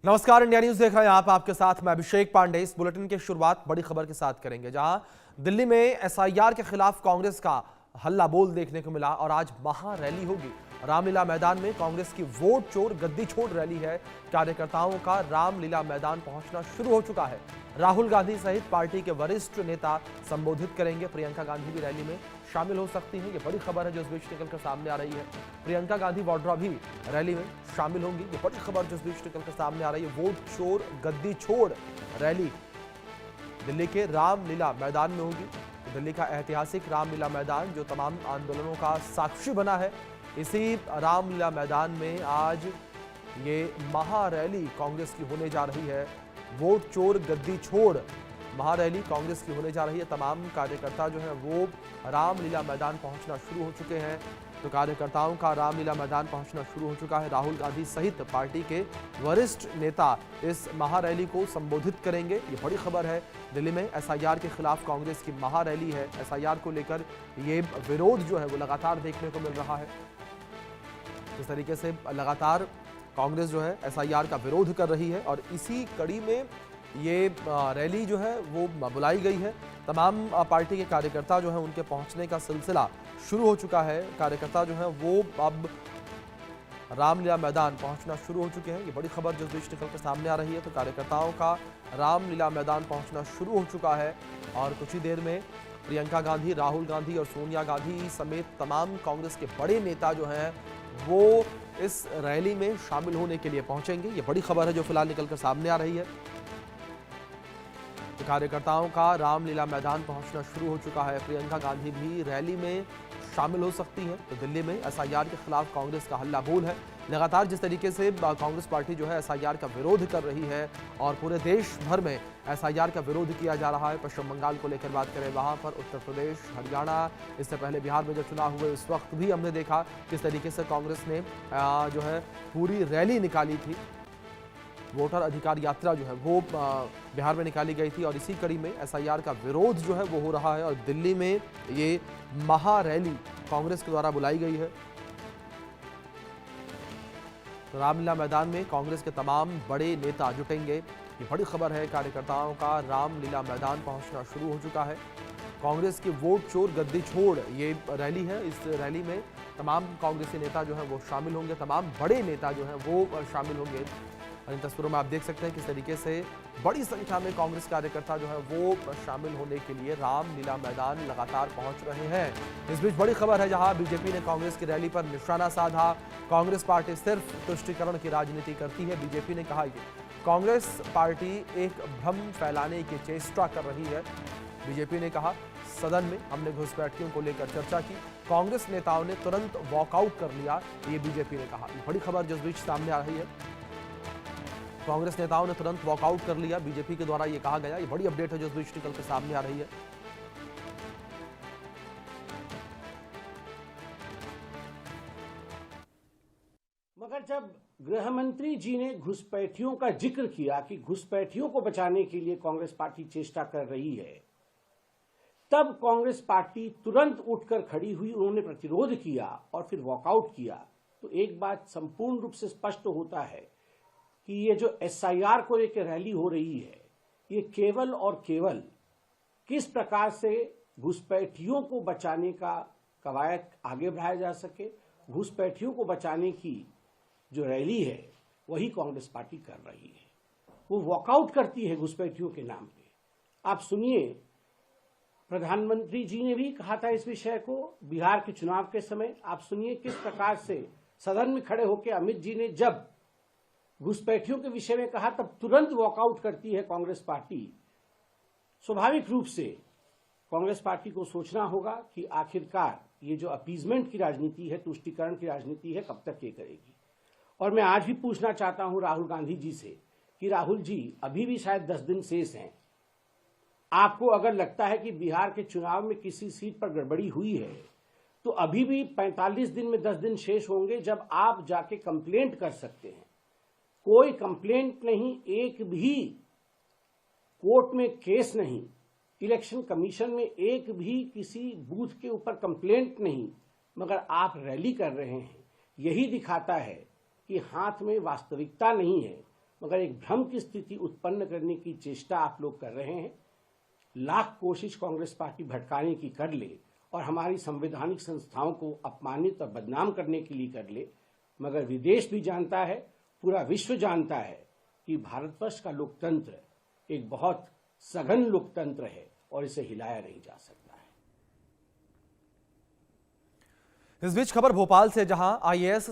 नमस्कार, India news देख रहे हैं आप। आपके साथ मैं अभिषेक पांडे। इस बुलेटिन की शुरुआत बड़ी खबर के साथ करेंगे, जहां दिल्ली में एसआईआर के खिलाफ कांग्रेस का हल्ला बोल देखने को मिला और आज महा रैली होगी। रामलीला मैदान में कांग्रेस की वोट चोर गद्दी छोड़ रैली है। कार्यकर्ताओं का रामलीला मैदान पहुंचना शुरू हो चुका है। राहुल गांधी सहित पार्टी के वरिष्ठ नेता संबोधित करेंगे। प्रियंका गांधी भी रैली में शामिल हो सकती हैं। ये बड़ी खबर है जो इस बीच निकलकर सामने आ रही है। प्रियंका गांधी वाड्रा भी रैली में शामिल होंगी। ये बड़ी खबर जो इस बीच निकलकर सामने आ रही है। वोट चोर गद्दी छोड़ रैली दिल्ली के रामलीला मैदान में होगी। तो दिल्ली का ऐतिहासिक रामलीला मैदान जो तमाम आंदोलनों का साक्षी बना है, इसी रामलीला मैदान में आज ये महारैली कांग्रेस की होने जा रही है। वोट चोर गद्दी छोड़ महारैली कांग्रेस की होने जा रही है। तमाम कार्यकर्ता जो है वो रामलीला मैदान पहुंचना शुरू हो चुके हैं। तो कार्यकर्ताओं का रामलीला मैदान पहुंचना शुरू हो चुका है। राहुल गांधी सहित पार्टी के वरिष्ठ नेता इस महारैली को संबोधित करेंगे। ये बड़ी खबर है। दिल्ली में एसआईआर के खिलाफ कांग्रेस की महारैली है। एसआईआर को लेकर ये विरोध जो है वो लगातार देखने को मिल रहा है। इस तरीके से लगातार कांग्रेस जो है एसआईआर का विरोध कर रही है और इसी कड़ी में ये रैली जो है वो बुलाई गई है। तमाम पार्टी के कार्यकर्ता जो है उनके पहुंचने का सिलसिला शुरू हो चुका है। कार्यकर्ता जो है वो अब रामलीला मैदान पहुंचना शुरू हो चुके हैं। ये बड़ी खबर जो बीच निकल कर सामने आ रही है। तो कार्यकर्ताओं का रामलीला मैदान पहुंचना शुरू हो चुका है और कुछ ही देर में प्रियंका गांधी, राहुल गांधी और सोनिया गांधी समेत तमाम कांग्रेस के बड़े नेता जो हैं वो इस रैली में शामिल होने के लिए पहुंचेंगे। ये बड़ी खबर है जो फिलहाल निकलकर सामने आ रही है। तो कार्यकर्ताओं का रामलीला मैदान पहुंचना शुरू हो चुका है। प्रियंका गांधी भी रैली में शामिल हो सकती हैं। तो दिल्ली में एसआईआर के खिलाफ कांग्रेस का हल्ला बोल है। लगातार जिस तरीके से कांग्रेस पार्टी जो है एसआईआर का विरोध कर रही है और पूरे देश भर में एसआईआर का विरोध किया जा रहा है। पश्चिम बंगाल को लेकर बात करें, वहां पर उत्तर प्रदेश, हरियाणा, इससे पहले बिहार में जब चुनाव हुए उस वक्त भी हमने देखा किस तरीके से कांग्रेस ने जो है पूरी रैली निकाली थी। वोटर अधिकार यात्रा जो है वो बिहार में निकाली गई थी और इसी कड़ी में एसआईआर का विरोध जो है वो हो रहा है और दिल्ली में ये महारैली कांग्रेस के द्वारा बुलाई गई है। तो रामलीला मैदान में कांग्रेस के तमाम बड़े नेता जुटेंगे। ये बड़ी खबर है। कार्यकर्ताओं का रामलीला मैदान पहुंचना शुरू हो चुका है। कांग्रेस की वोट चोर गद्दी छोड़ ये रैली है। इस रैली में तमाम कांग्रेसी नेता जो है वो शामिल होंगे। तमाम बड़े नेता जो है वो शामिल होंगे। इन तस्वीरों में आप देख सकते हैं किस तरीके से बड़ी संख्या में कांग्रेस कार्यकर्ता जो है वो शामिल होने के लिए रामलीला मैदान लगातार पहुंच रहे हैं। इस बीच बड़ी खबर है, जहां बीजेपी ने कांग्रेस की रैली पर निशाना साधा। कांग्रेस पार्टी सिर्फ तुष्टीकरण की राजनीति करती है। बीजेपी ने कहा कि कांग्रेस पार्टी एक भ्रम फैलाने की चेष्टा कर रही है। बीजेपी ने कहा, सदन में हमने घुसपैठियों को लेकर चर्चा की, कांग्रेस नेताओं ने तुरंत वॉकआउट कर लिया, ये बीजेपी ने कहा। बड़ी खबर जो इस बीच सामने आ रही है। कांग्रेस नेताओं ने तुरंत वॉकआउट कर लिया, बीजेपी के द्वारा ये कहा गया। ये बड़ी अपडेट है जो इस बीच निकल कर सामने आ रही है। मगर जब गृह मंत्री जी ने घुसपैठियों का जिक्र किया कि घुसपैठियों को बचाने के लिए कांग्रेस पार्टी चेष्टा कर रही है, तब कांग्रेस पार्टी तुरंत उठकर खड़ी हुई, उन्होंने प्रतिरोध किया और फिर वॉकआउट किया। तो एक बात संपूर्ण रूप से स्पष्ट होता है कि ये जो एसआईआर को लेकर रैली हो रही है, ये केवल और केवल किस प्रकार से घुसपैठियों को बचाने का कवायद आगे बढ़ाया जा सके, घुसपैठियों को बचाने की जो रैली है वही कांग्रेस पार्टी कर रही है। वो वॉकआउट करती है घुसपैठियों के नाम पे। आप सुनिए, प्रधानमंत्री जी ने भी कहा था इस विषय को बिहार के चुनाव के समय। आप सुनिए किस प्रकार से सदन में खड़े होकर अमित जी ने जब घुसपैठियों के विषय में कहा, तब तुरंत वॉकआउट करती है कांग्रेस पार्टी। स्वाभाविक रूप से कांग्रेस पार्टी को सोचना होगा कि आखिरकार ये जो अपीजमेंट की राजनीति है, तुष्टीकरण की राजनीति है, कब तक ये करेगी। और मैं आज भी पूछना चाहता हूं राहुल गांधी जी से कि राहुल जी, अभी भी शायद 10 दिन शेष हैं। आपको अगर लगता है कि बिहार के चुनाव में किसी सीट पर गड़बड़ी हुई है, तो अभी भी 45 दिन में 10 दिन शेष होंगे जब आप जाके कंप्लेंट कर सकते हैं। कोई कंप्लेंट नहीं, एक भी कोर्ट में केस नहीं, इलेक्शन कमीशन में एक भी किसी बूथ के ऊपर कंप्लेंट नहीं, मगर आप रैली कर रहे हैं। यही दिखाता है कि हाथ में वास्तविकता नहीं है, मगर एक भ्रम की स्थिति उत्पन्न करने की चेष्टा आप लोग कर रहे हैं। लाख कोशिश कांग्रेस पार्टी भटकाने की कर ले और हमारी संवैधानिक संस्थाओं को अपमानित और बदनाम करने के लिए कर ले, मगर विदेश भी जानता है, पूरा विश्व जानता है कि भारतवर्ष का लोकतंत्र एक बहुत सघन लोकतंत्र है और इसे हिलाया नहीं जा सकता है। इस बीच खबर भोपाल से, जहां आईएएस